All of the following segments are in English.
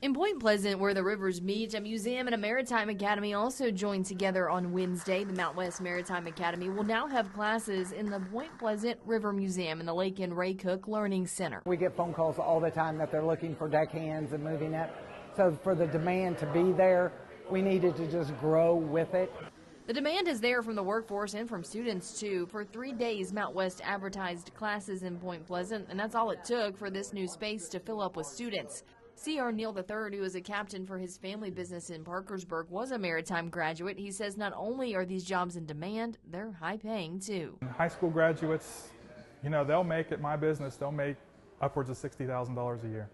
In Point Pleasant, where the rivers meet, a museum and a maritime academy also joined together on Wednesday. The Mountwest Maritime Academy will now have classes in the Point Pleasant River Museum and the Lake and Ray Cook Learning Center. We get phone calls all the time that they're looking for deckhands and moving it. So for the demand to be there, we needed to just grow with it. The demand is there from the workforce and from students, too. For 3 days, Mountwest advertised classes in Point Pleasant, and that's all it took for this new space to fill up with students. C.R. Neal III, who is a captain for his family business in Parkersburg, was a maritime graduate. He says not only are these jobs in demand, they're high-paying, too. High school graduates, they'll make at my business, they'll make upwards of $60,000 a year.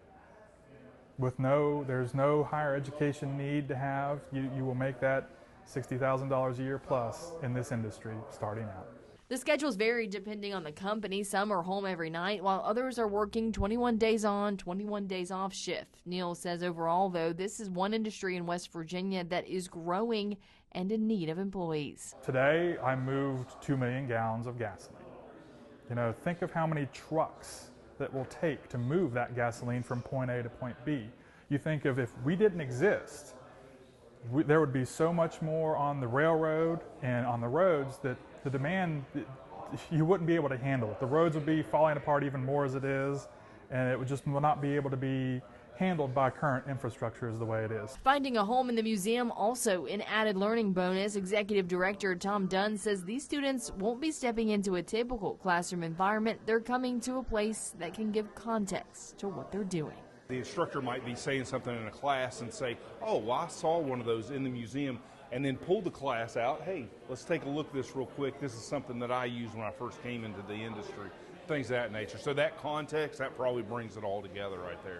There's no higher education need to have. You will make that $60,000 a year plus in this industry starting out. The schedules vary depending on the company. Some are home every night, while others are working 21 days on, 21 days off shift. Neal says overall, though, this is one industry in West Virginia that is growing and in need of employees. Today, I moved 2 million gallons of gasoline. Think of how many trucks that will take to move that gasoline from point A to point B. You think of if we didn't exist, there would be so much more on the railroad and on the roads that the demand, you wouldn't be able to handle it. The roads would be falling apart even more as it is, and it would just not be able to be handled by current infrastructure is the way it is. Finding a home in the museum also an added learning bonus. Executive Director Tom Dunn says these students won't be stepping into a typical classroom environment. They're coming to a place that can give context to what they're doing. The instructor might be saying something in a class and say, oh, well, I saw one of those in the museum, and then pull the class out. Hey, let's take a look at this real quick. This is something that I used when I first came into the industry, things of that nature. So that context, that probably brings it all together right there.